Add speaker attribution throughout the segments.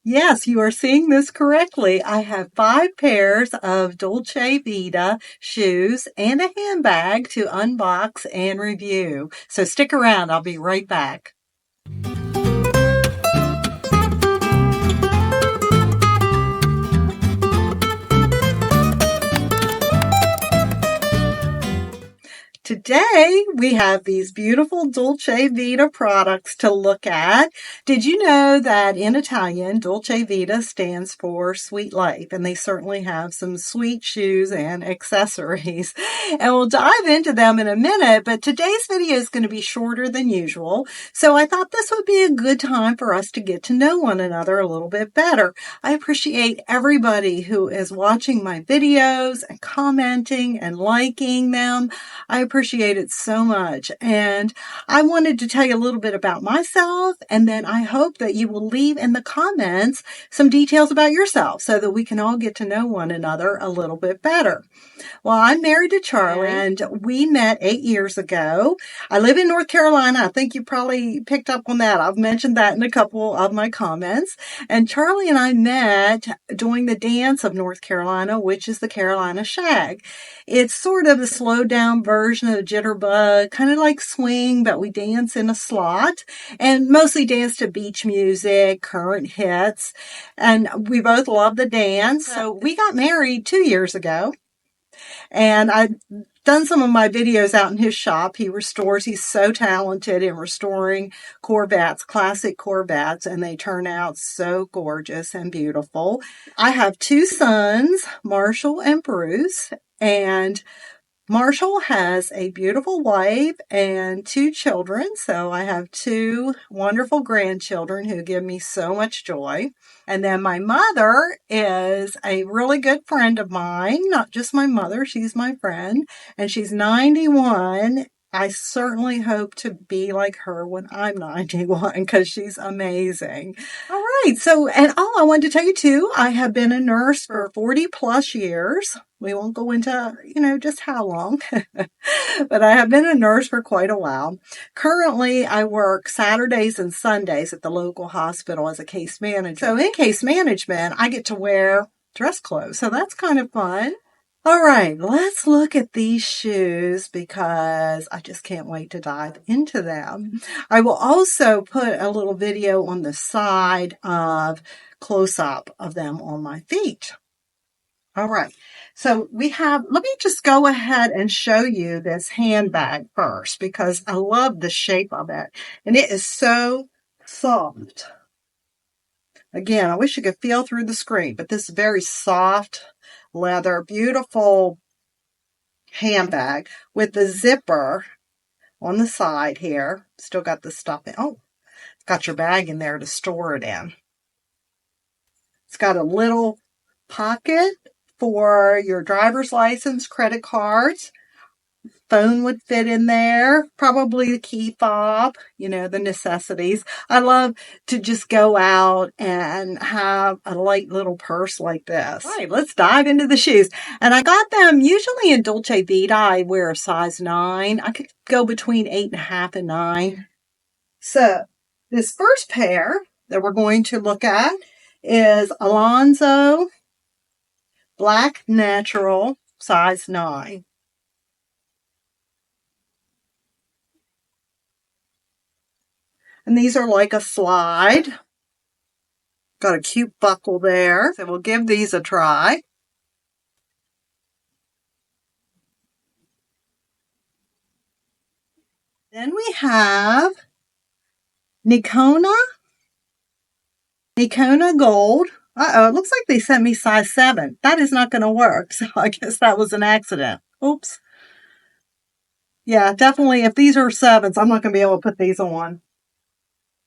Speaker 1: Yes, you are seeing this correctly. I have 5 pairs of Dolce Vita shoes and a handbag to unbox and review. So stick around. I'll be right back. Today, we have these beautiful Dolce Vita products to look at. Did you know that in Italian, Dolce Vita stands for sweet life? And they certainly have some sweet shoes and accessories. And we'll dive into them in a minute, but today's video is going to be shorter than usual. So I thought this would be a good time for us to get to know one another a little bit better. I appreciate everybody who is watching my videos and commenting and liking them. I appreciate it so much. And I wanted to tell you a little bit about myself, and then I hope that you will leave in the comments some details about yourself so that we can all get to know one another a little bit better. Well, I'm married to Charlie, and we met 8 years ago. I live in North Carolina. I think you probably picked up on that. I've mentioned that in a couple of my comments. And Charlie and I met doing the dance of North Carolina, which is the Carolina Shag. It's sort of a slowed down version of Jitterbug, kind of like swing, but we dance in a slot and mostly dance to beach music, current hits. And we both love the dance. So we got married 2 years ago. And I've done some of my videos out in his shop. He's so talented in restoring Corvettes, classic Corvettes, and they turn out so gorgeous and beautiful. I have 2 sons, Marshall and Bruce, and Marshall has a beautiful wife and 2 children, so I have 2 wonderful grandchildren who give me so much joy. And then my mother is a really good friend of mine, not just my mother, she's my friend, and she's 91. I certainly hope to be like her when I'm 91 because she's amazing. All right. So, and I wanted to tell you too, I have been a nurse for 40 plus years. We won't go into, just how long, but I have been a nurse for quite a while. Currently, I work Saturdays and Sundays at the local hospital as a case manager. So in case management, I get to wear dress clothes. So that's kind of fun. All right, let's look at these shoes because I just can't wait to dive into them. I will also put a little video on the side of close-up of them on my feet. All right, so let me just go ahead and show you this handbag first because I love the shape of it. And it is so soft. Again, I wish you could feel through the screen, but this is very soft leather, beautiful handbag with the zipper on the side here. Still got the stuff in. Oh, it's got your bag in there to store it in. It's got a little pocket for your driver's license, credit cards. Phone would fit in there, probably the key fob, the necessities. I love to just go out and have a light little purse like this. All right, let's dive into the shoes. And I got them usually in Dolce Vita. I wear a size 9. I could go between 8.5 and 9. So this first pair that we're going to look at is Alonzo Black Natural size 9. And these are like a slide. Got a cute buckle there. So we'll give these a try. Then we have Nicona Gold. Uh-oh, it looks like they sent me size 7. That is not going to work. So I guess that was an accident. Oops. Yeah, definitely. If these are 7s, I'm not going to be able to put these on.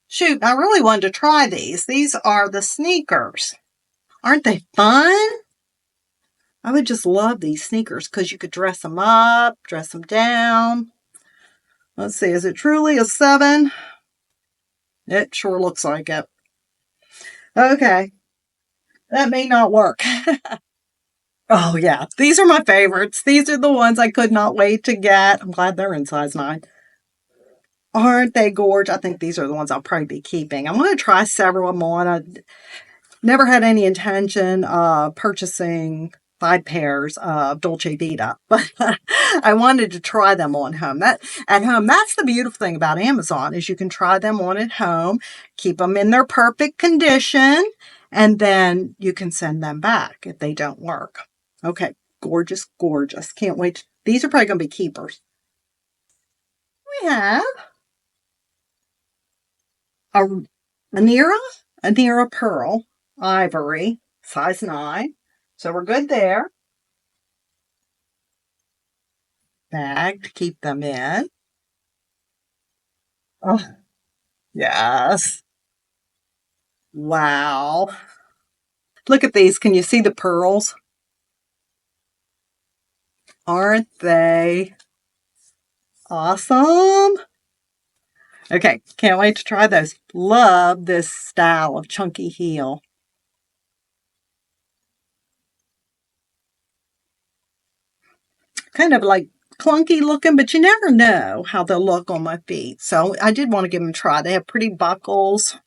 Speaker 1: Shoot, I really wanted to try these. These are the sneakers. Aren't they fun? I would just love these sneakers because you could dress them up, dress them down. Let's see, is it truly a 7? It sure looks like it. Okay, that may not work. Oh yeah, these are my favorites. These are the ones I could not wait to get. I'm glad they're in size 9. Aren't they gorgeous? I think these are the ones I'll probably be keeping. I'm going to try several of them on. Never had any intention of purchasing 5 pairs of Dolce Vita, but I wanted to try them on home. That's the beautiful thing about Amazon is you can try them on at home, keep them in their perfect condition, and then you can send them back if they don't work. Okay, gorgeous, gorgeous. Can't wait. These are probably going to be keepers. We have a Anira Pearl Ivory, size 9. So we're good there. Bag to keep them in. Oh, yes. Wow. Look at these. Can you see the pearls? Aren't they awesome? Okay, can't wait to try those. Love this style of chunky heel. Kind of like clunky looking, but you never know how they'll look on my feet. So I did want to give them a try. They have pretty buckles.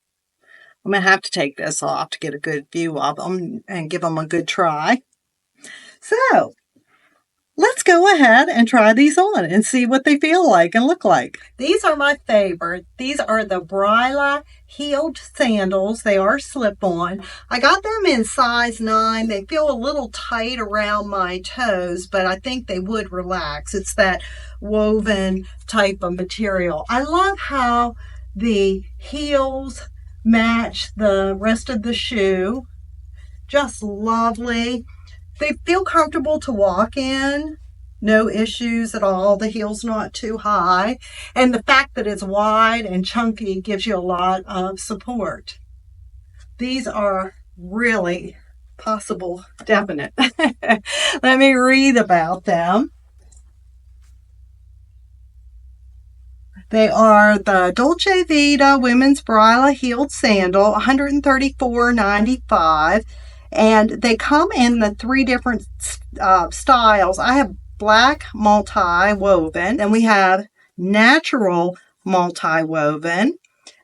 Speaker 1: I'm going to have to take this off to get a good view of them and give them a good try. So let's go ahead and try these on and see what they feel like and look like. These are my favorite. These are the Brilah heeled sandals. They are slip-on. I got them in size 9. They feel a little tight around my toes, but I think they would relax. It's that woven type of material. I love how the heels match the rest of the shoe. Just lovely. They feel comfortable to walk in. No issues at all. The heel's not too high. And the fact that it's wide and chunky gives you a lot of support. These are really possible, definite. Let me read about them. They are the Dolce Vita Women's Brilah Heeled Sandal, $134.95. And they come in the 3 different styles. I have black multi-woven. Then we have natural multi-woven.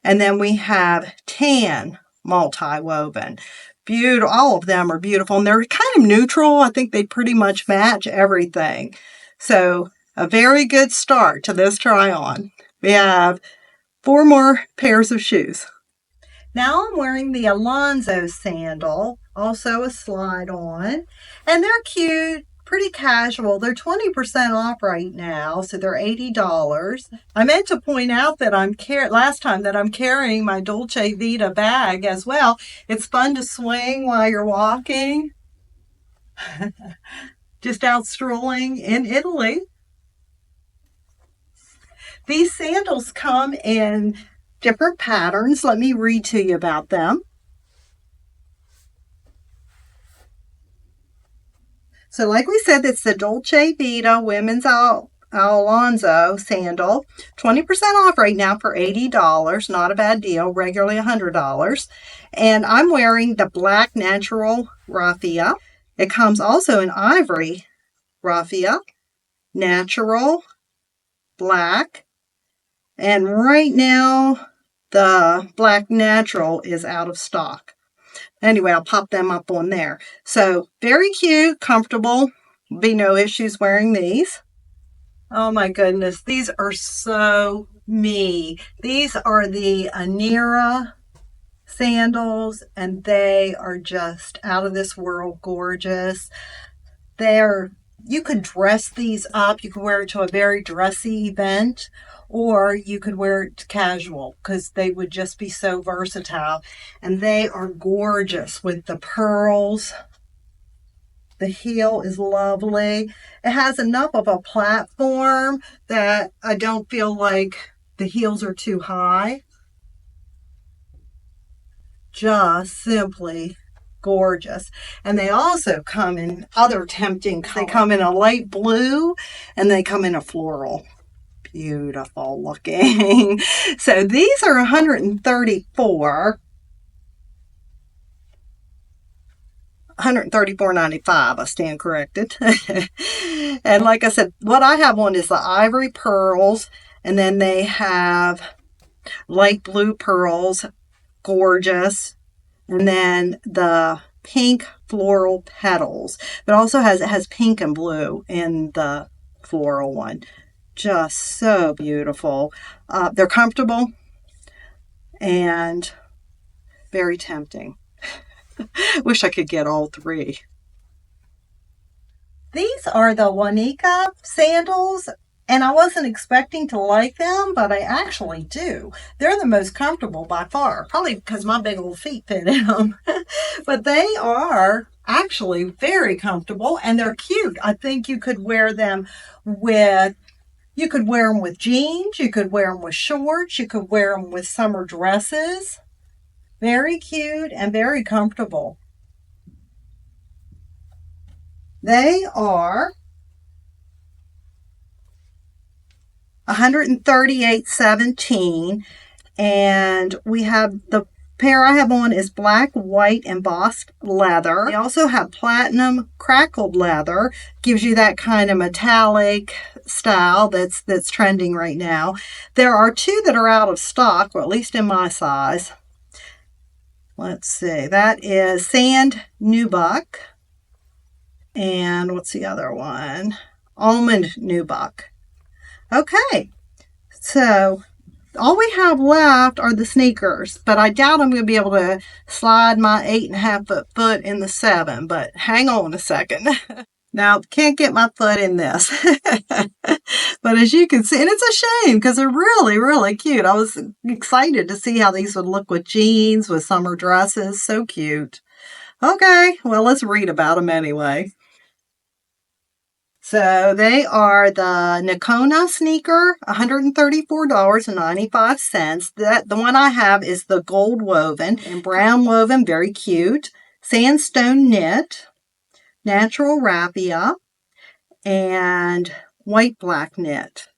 Speaker 1: And then we have tan multi-woven. Beautiful. All of them are beautiful. And they're kind of neutral. I think they pretty much match everything. So a very good start to this try-on. We have 4 more pairs of shoes. Now I'm wearing the Alonzo sandal, also a slide-on, and they're cute, pretty casual. They're 20% off right now, so they're $80. I meant to point out that last time that I'm carrying my Dolce Vita bag as well. It's fun to swing while you're walking, just out strolling in Italy. These sandals come in different patterns. Let me read to you about them. So like we said, it's the Dolce Vita Women's Alonzo sandal. 20% off right now for $80. Not a bad deal. Regularly $100. And I'm wearing the black natural raffia. It comes also in ivory raffia, natural, black. And right now, the black natural is out of stock. Anyway, I'll pop them up on there. So very cute, comfortable. Be no issues wearing these. Oh my goodness, these are so me. These are the Anira sandals, and they are just out of this world gorgeous. You could dress these up. You could wear it to a very dressy event, or you could wear it casual because they would just be so versatile. And they are gorgeous with the pearls. The heel is lovely. It has enough of a platform that I don't feel like the heels are too high. Just simply gorgeous. And they also come in other tempting colors. They come in a light blue and they come in a floral. Beautiful looking. So these are $134.95. I stand corrected. And like I said, what I have on is the ivory pearls, and then they have light blue pearls. Gorgeous. And then the pink floral petals, but also it has pink and blue in the floral one. Just so beautiful. They're comfortable and very tempting. Wish I could get all three. These are the Wanika sandals, and I wasn't expecting to like them, but I actually do. They're the most comfortable by far, probably because my big old feet fit in them. But they are actually very comfortable, and they're cute. I think you could wear them with jeans, you could wear them with shorts, you could wear them with summer dresses. Very cute and very comfortable. They are $138.17, and we have the pair I have on is black, white, embossed leather. They also have platinum crackled leather. Gives you that kind of metallic style that's trending right now. There are two that are out of stock, or at least in my size. Let's see. That is Sand Nubuck. And what's the other one? Almond Nubuck. Okay. So all we have left are the sneakers, but I doubt I'm going to be able to slide my 8.5 foot in the 7, but hang on a second. Now, can't get my foot in this. But as you can see, and it's a shame because they're really, really cute. I was excited to see how these would look with jeans, with summer dresses. So cute. Okay, well, let's read about them anyway. So they are the Nicona sneaker, $134.95. The one I have is the gold woven and brown woven, very cute. Sandstone knit, natural raffia, and white black knit.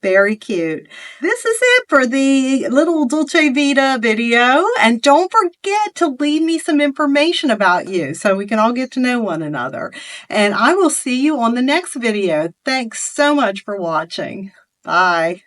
Speaker 1: Very cute. This is it for the little Dolce Vita video. And don't forget to leave me some information about you so we can all get to know one another. And I will see you on the next video. Thanks so much for watching. Bye.